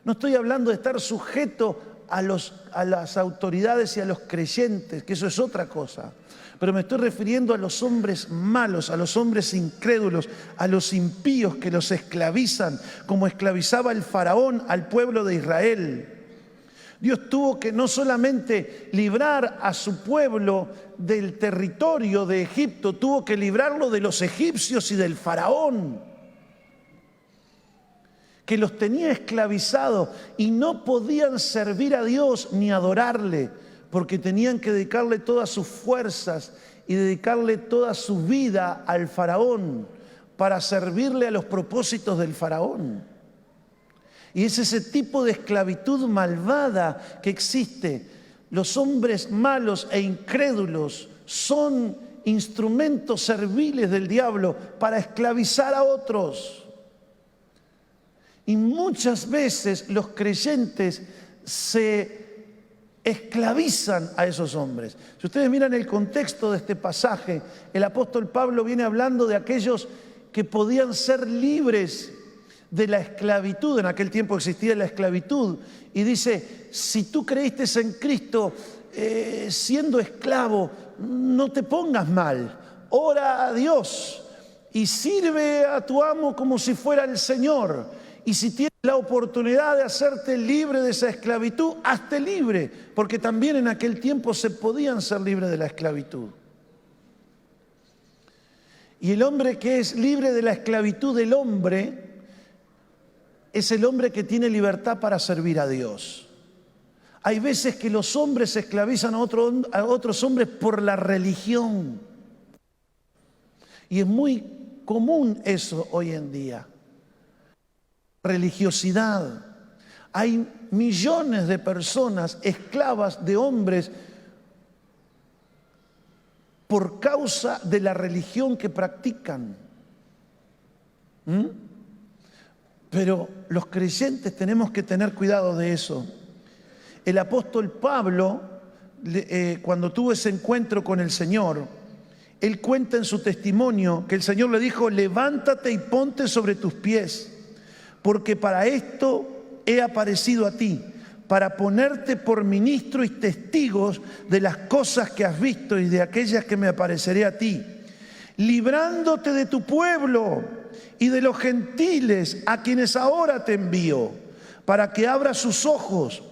No estoy hablando de estar sujeto a las autoridades y a los creyentes, que eso es otra cosa. Pero me estoy refiriendo a los hombres malos, a los hombres incrédulos, a los impíos que los esclavizan, como esclavizaba el faraón al pueblo de Israel. Dios tuvo que no solamente librar a su pueblo del territorio de Egipto, tuvo que librarlo de los egipcios y del faraón, que los tenía esclavizados y no podían servir a Dios ni adorarle, porque tenían que dedicarle todas sus fuerzas y dedicarle toda su vida al faraón para servirle a los propósitos del faraón. Y es ese tipo de esclavitud malvada que existe. Los hombres malos e incrédulos son instrumentos serviles del diablo para esclavizar a otros. Y muchas veces los creyentes se esclavizan a esos hombres. Si ustedes miran el contexto de este pasaje, el apóstol Pablo viene hablando de aquellos que podían ser libres de la esclavitud. En aquel tiempo existía la esclavitud y dice, si tú creíste en Cristo siendo esclavo, no te pongas mal, ora a Dios y sirve a tu amo como si fuera el Señor, y si tienes la oportunidad de hacerte libre de esa esclavitud, hazte libre, porque también en aquel tiempo se podían ser libres de la esclavitud. Y el hombre que es libre de la esclavitud del hombre es el hombre que tiene libertad para servir a Dios. Hay veces que los hombres se esclavizan a otros hombres por la religión. Y es muy común eso hoy en día. Religiosidad. Hay millones de personas esclavas de hombres por causa de la religión que practican. Pero los creyentes tenemos que tener cuidado de eso. El apóstol Pablo, cuando tuvo ese encuentro con el Señor, él cuenta en su testimonio que el Señor le dijo, levántate y ponte sobre tus pies, porque para esto he aparecido a ti, para ponerte por ministro y testigos de las cosas que has visto y de aquellas que me apareceré a ti, librándote de tu pueblo y de los gentiles a quienes ahora te envío, para que abras sus ojos,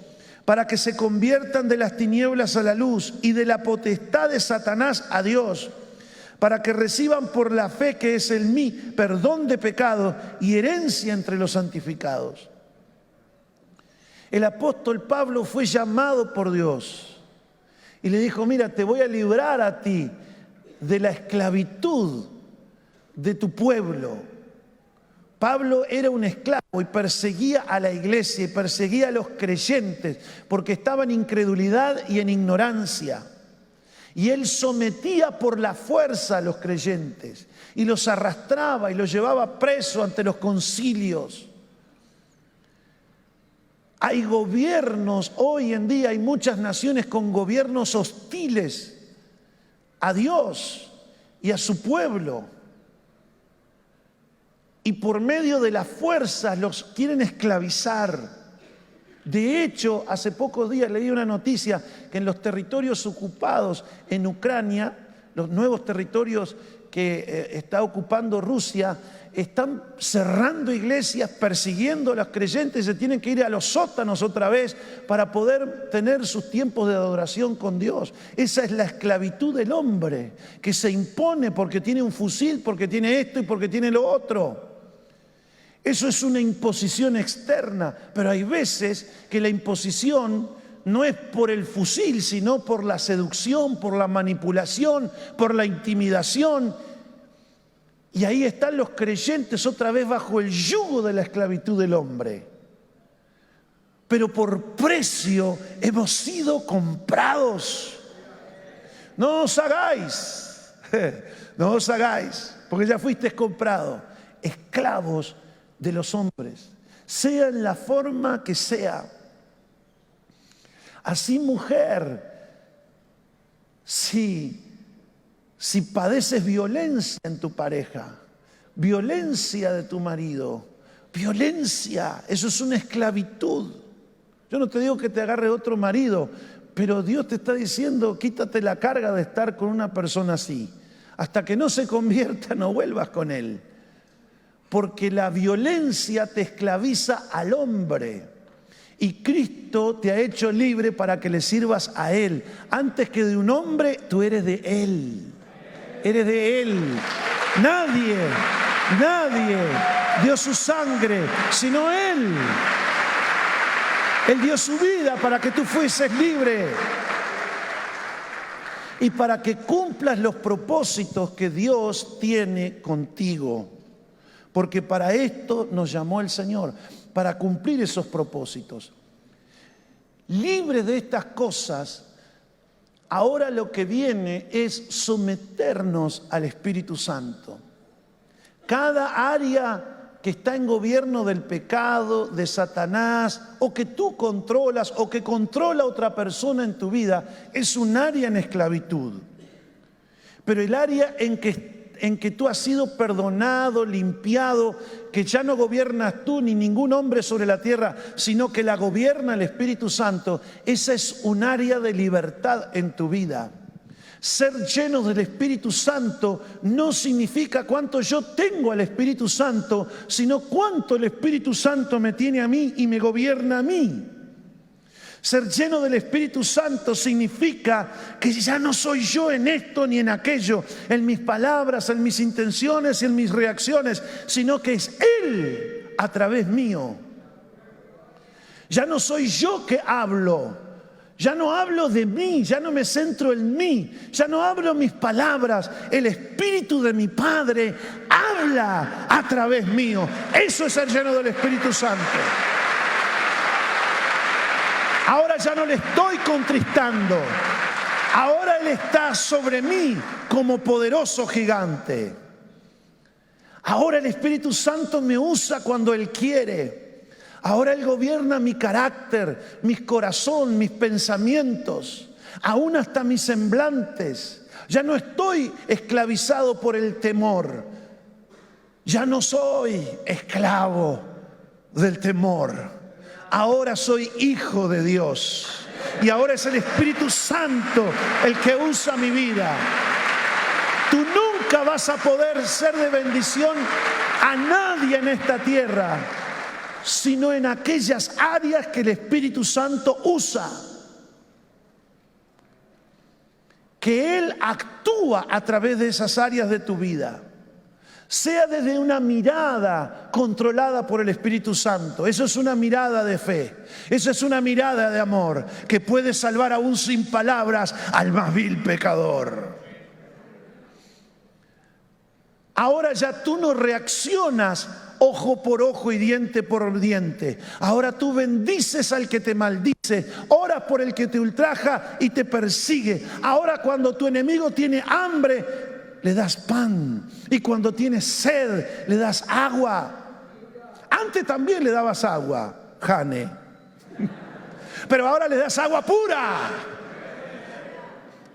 para que se conviertan de las tinieblas a la luz y de la potestad de Satanás a Dios, para que reciban por la fe que es en mí perdón de pecados y herencia entre los santificados. El apóstol Pablo fue llamado por Dios y le dijo: mira, te voy a librar a ti de la esclavitud de tu pueblo. Pablo era un esclavo y perseguía a la iglesia y perseguía a los creyentes porque estaba en incredulidad y en ignorancia. Y él sometía por la fuerza a los creyentes y los arrastraba y los llevaba presos ante los concilios. Hay gobiernos, hoy en día hay muchas naciones con gobiernos hostiles a Dios y a su pueblo. Y por medio de la fuerza los quieren esclavizar. De hecho, hace pocos días leí una noticia que en los territorios ocupados en Ucrania, los nuevos territorios que está ocupando Rusia, están cerrando iglesias, persiguiendo a los creyentes, se tienen que ir a los sótanos otra vez para poder tener sus tiempos de adoración con Dios. Esa es la esclavitud del hombre, que se impone porque tiene un fusil, porque tiene esto y porque tiene lo otro. Eso es una imposición externa, pero hay veces que la imposición no es por el fusil, sino por la seducción, por la manipulación, por la intimidación. Y ahí están los creyentes otra vez bajo el yugo de la esclavitud del hombre. Pero por precio hemos sido comprados. No os hagáis, porque ya fuisteis comprados, esclavos de los hombres, sea en la forma que sea. Así, mujer, si padeces violencia en tu pareja, violencia de tu marido, violencia, eso es una esclavitud. Yo no te digo que te agarre otro marido, pero Dios te está diciendo: quítate la carga de estar con una persona así. Hasta que no se convierta, no vuelvas con él. Porque la violencia te esclaviza al hombre y Cristo te ha hecho libre para que le sirvas a Él. Antes que de un hombre, tú eres de Él. Eres de Él. Nadie dio su sangre, sino Él. Él dio su vida para que tú fueses libre y para que cumplas los propósitos que Dios tiene contigo. Porque para esto nos llamó el Señor, para cumplir esos propósitos. Libres de estas cosas, ahora lo que viene es someternos al Espíritu Santo. Cada área que está en gobierno del pecado, de Satanás, o que tú controlas, o que controla otra persona en tu vida, es un área en esclavitud. Pero el área en que tú has sido perdonado, limpiado, que ya no gobiernas tú ni ningún hombre sobre la tierra, sino que la gobierna el Espíritu Santo, esa es un área de libertad en tu vida. Ser llenos del Espíritu Santo no significa cuánto yo tengo al Espíritu Santo, sino cuánto el Espíritu Santo me tiene a mí y me gobierna a mí. Ser lleno del Espíritu Santo significa que ya no soy yo en esto ni en aquello, en mis palabras, en mis intenciones y en mis reacciones, sino que es Él a través mío. Ya no soy yo que hablo, ya no hablo de mí, ya no me centro en mí, ya no hablo mis palabras, el Espíritu de mi Padre habla a través mío. Eso es ser lleno del Espíritu Santo. Ahora ya no le estoy contristando. Ahora Él está sobre mí como poderoso gigante. Ahora el Espíritu Santo me usa cuando Él quiere. Ahora Él gobierna mi carácter, mi corazón, mis pensamientos, aún hasta mis semblantes. Ya no estoy esclavizado por el temor. Ya no soy esclavo del temor. Ahora soy hijo de Dios y ahora es el Espíritu Santo el que usa mi vida. Tú nunca vas a poder ser de bendición a nadie en esta tierra, sino en aquellas áreas que el Espíritu Santo usa. que Él actúa a través de esas áreas de tu vida, sea desde una mirada controlada por el Espíritu Santo. Eso es una mirada de fe, eso es una mirada de amor que puede salvar aún sin palabras al más vil pecador. Ahora ya tú no reaccionas ojo por ojo y diente por diente. Ahora tú bendices al que te maldice, oras por el que te ultraja y te persigue. Ahora cuando tu enemigo tiene hambre, le das pan, y cuando tiene sed, le das agua. Antes también le dabas agua, Jane, pero ahora le das agua pura,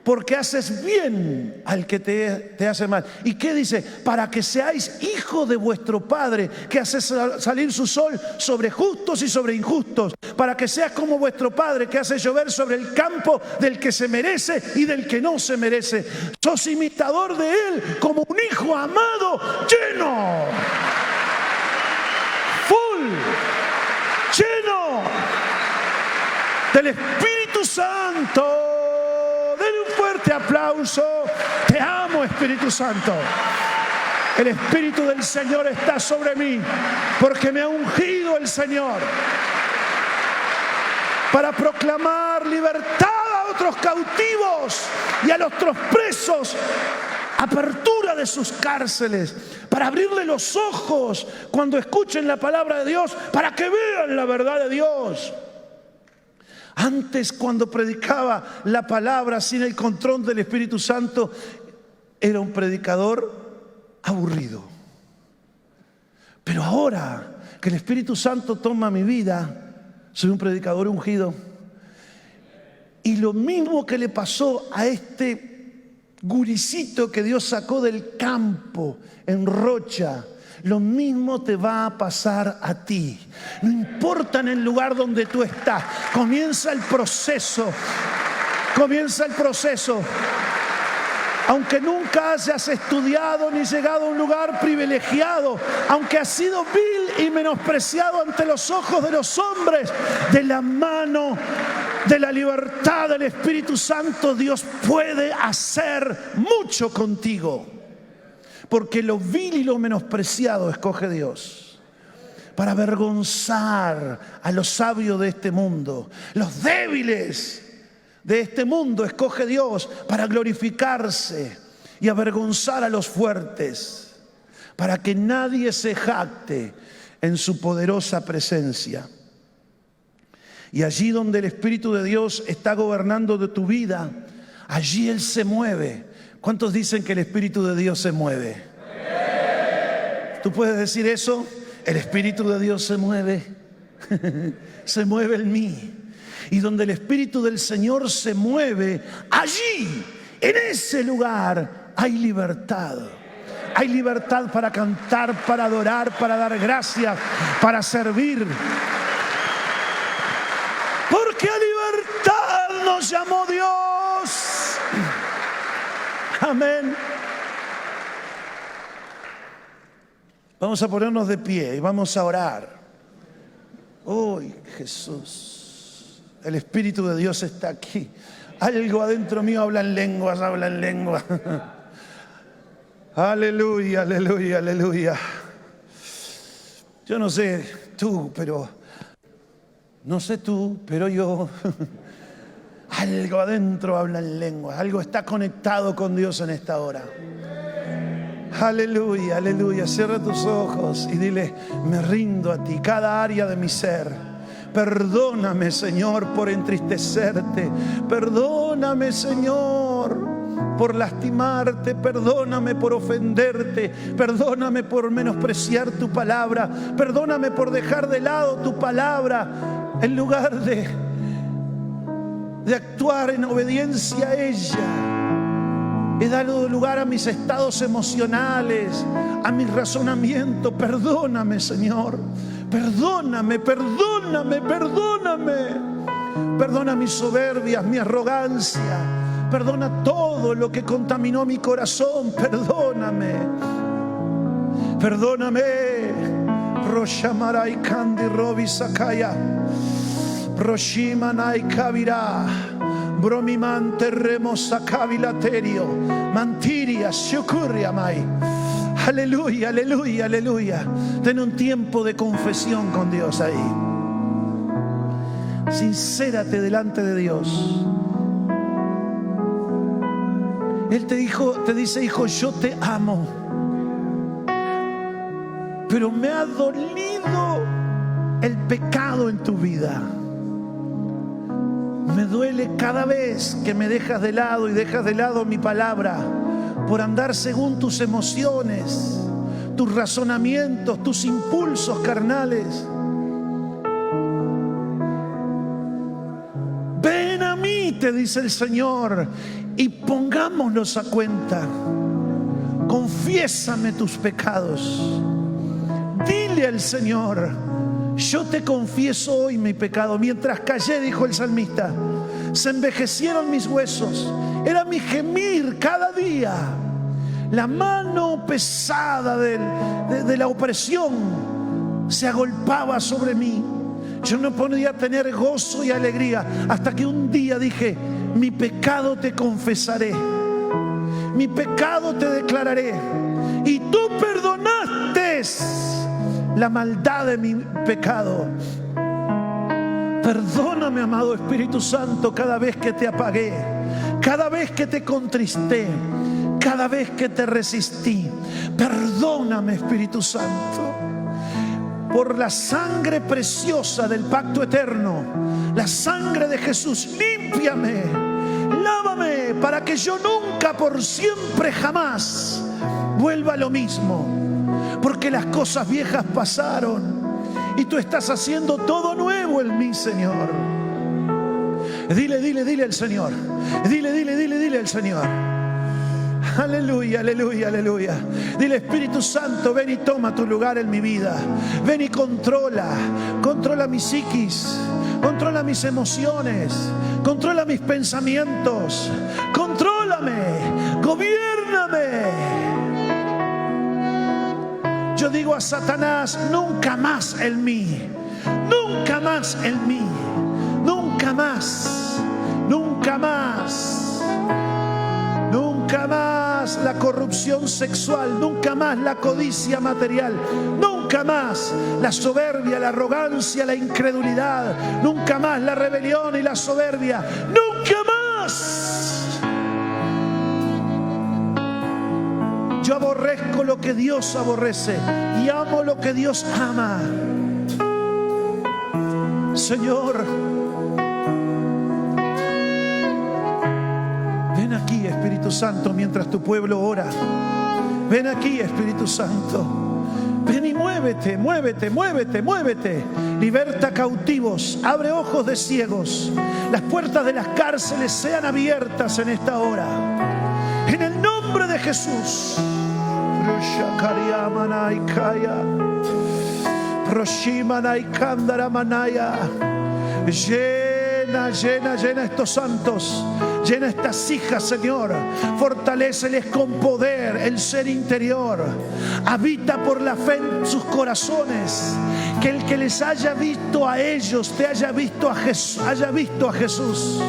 porque haces bien al que te hace mal. ¿Y qué dice? Para que seáis hijos de vuestro Padre, que hace salir su sol sobre justos y sobre injustos, para que seas como vuestro Padre, que hace llover sobre el campo del que se merece y del que no se merece. Sos imitador de Él como un hijo amado, lleno, full, lleno del Espíritu Santo. Denle un fuerte aplauso. Te amo, Espíritu Santo. El Espíritu del Señor está sobre mí, porque me ha ungido el Señor para proclamar libertad a otros cautivos y a los otros presos, apertura de sus cárceles, para abrirle los ojos cuando escuchen la palabra de Dios, para que vean la verdad de Dios. Antes, cuando predicaba la palabra sin el control del Espíritu Santo, era un predicador aburrido. Pero ahora que el Espíritu Santo toma mi vida, soy un predicador ungido. Y lo mismo que le pasó a este guricito que Dios sacó del campo en Rocha, lo mismo te va a pasar a ti. No importa en el lugar donde tú estás. Comienza el proceso. Comienza el proceso. Aunque nunca hayas estudiado ni llegado a un lugar privilegiado, aunque has sido vil y menospreciado ante los ojos de los hombres, de la mano de la libertad del Espíritu Santo, Dios puede hacer mucho contigo. Porque lo vil y lo menospreciado escoge Dios para avergonzar a los sabios de este mundo. Los débiles de este mundo escoge Dios para glorificarse y avergonzar a los fuertes, para que nadie se jacte en su poderosa presencia. Y allí donde el Espíritu de Dios está gobernando de tu vida, allí Él se mueve. ¿Cuántos dicen que el Espíritu de Dios se mueve? ¿Tú puedes decir eso? El Espíritu de Dios se mueve. Se mueve en mí. Y donde el Espíritu del Señor se mueve, allí, en ese lugar, hay libertad. Hay libertad para cantar, para adorar, para dar gracias, para servir. Porque a libertad nos llamó Dios. Amén. Vamos a ponernos de pie y vamos a orar. ¡Uy, Jesús! El Espíritu de Dios está aquí. Algo adentro mío habla en lenguas, habla en lengua. Aleluya, aleluya, aleluya. Yo no sé tú, pero yo... Algo adentro habla en lengua. Algo está conectado con Dios en esta hora. Aleluya, aleluya. Cierra tus ojos y dile: me rindo a ti, cada área de mi ser. Perdóname, Señor, por entristecerte. Perdóname, Señor, por lastimarte. Perdóname por ofenderte. Perdóname por menospreciar tu palabra. Perdóname por dejar de lado tu palabra en lugar de actuar en obediencia a ella. He dado lugar a mis estados emocionales, a mis razonamientos. Perdóname, Señor. Perdóname, perdóname, perdóname. Perdona mis soberbias, mi arrogancia. Perdona todo lo que contaminó mi corazón. Perdóname. Perdóname. Roshamarai Kandi Robi Sakaya. Roshimanai Kabira. Bromimante remosa cavilaterio. Mantiria, shukuria mai. Aleluya, aleluya, aleluya. Ten un tiempo de confesión con Dios ahí. Sincérate delante de Dios. Él te dice, hijo, yo te amo, pero me ha dolido el pecado en tu vida. Me duele cada vez que me dejas de lado y dejas de lado mi palabra por andar según tus emociones, tus razonamientos, tus impulsos carnales. Ven a mí, te dice el Señor, y pongámonos a cuenta. Confiésame tus pecados. Dile al Señor, yo te confieso hoy mi pecado. Mientras callé, dijo el salmista, se envejecieron mis huesos. Era mi gemir cada día. La mano pesada de la opresión se agolpaba sobre mí. Yo no podía tener gozo y alegría hasta que un día dije, mi pecado te confesaré, mi pecado te declararé, y tú perdonaste la maldad de mi pecado. Perdóname, amado Espíritu Santo, cada vez que te apagué, cada vez que te contristé, cada vez que te resistí. Perdóname, Espíritu Santo. Por la sangre preciosa del pacto eterno, la sangre de Jesús, límpiame, lávame, para que yo nunca, por siempre, jamás vuelva a lo mismo. Porque las cosas viejas pasaron y tú estás haciendo todo nuevo en mí, Señor. Dile al Señor. Dile al Señor. Aleluya, aleluya, aleluya. Dile, Espíritu Santo, ven y toma tu lugar en mi vida. Ven y controla mi psiquis, controla mis emociones, controla mis pensamientos, contrólame, gobiérname. Yo digo a Satanás, nunca más en mí, nunca más en mí, nunca más, nunca más. Nunca más la corrupción sexual, nunca más la codicia material, nunca más la soberbia, la arrogancia, la incredulidad, nunca más la rebelión y la soberbia, nunca más. Yo aborrezco lo que Dios aborrece y amo lo que Dios ama. Señor, ven aquí, Espíritu Santo, mientras tu pueblo ora. Ven aquí, Espíritu Santo. Ven y muévete, muévete, muévete, muévete. Liberta cautivos, abre ojos de ciegos. Las puertas de las cárceles sean abiertas en esta hora. En el nombre de Jesús. Llena estos santos, llena estas hijas, Señor. Fortaléceles con poder el ser interior. Habita por la fe en sus corazones. Que el que les haya visto a ellos te haya visto a Jesús.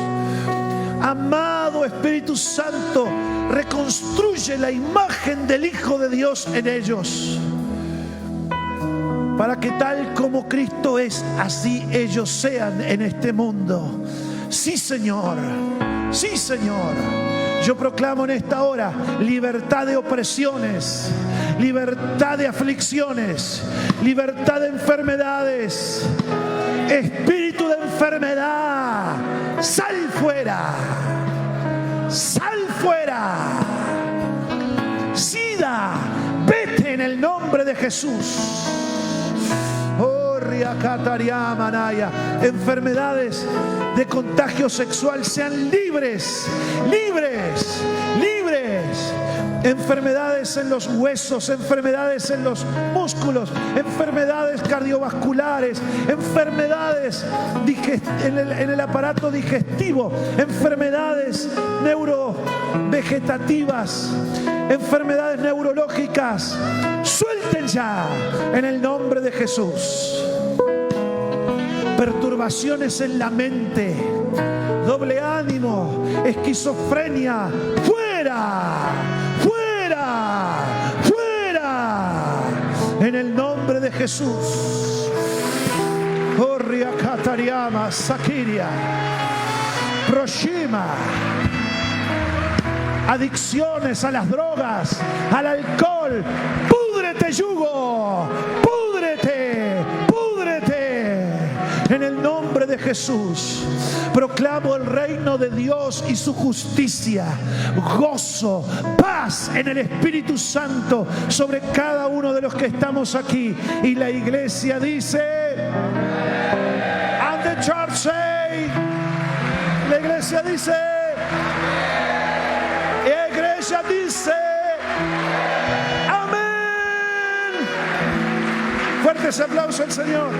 Amado Espíritu Santo, reconstruye la imagen del Hijo de Dios en ellos, para que tal como Cristo es, así ellos sean en este mundo. Sí, Señor. Sí, Señor. Yo proclamo en esta hora libertad de opresiones, libertad de aflicciones, libertad de enfermedades. Espíritu de enfermedad, sal fuera. Sal fuera. SIDA, vete en el nombre de Jesús. Enfermedades de contagio sexual sean libres, libres, libres. Enfermedades en los huesos, enfermedades en los músculos, enfermedades cardiovasculares, enfermedades en el aparato digestivo, enfermedades neurovegetativas, enfermedades neurológicas. Suelten ya en el nombre de Jesús. Perturbaciones en la mente, doble ánimo, esquizofrenia, fuera, fuera, fuera, en el nombre de Jesús. Orria Katariama, Sakiria, Proshima. Adicciones a las drogas, al alcohol, púdrete yugo, púdrete, púdrete, en el nombre de Jesús. Proclamo el reino de Dios y su justicia, gozo, paz en el Espíritu Santo sobre cada uno de los que estamos aquí. Y la iglesia dice, and the church say, la iglesia dice, iglesia dice, amén. Fuerte ese aplauso al Señor.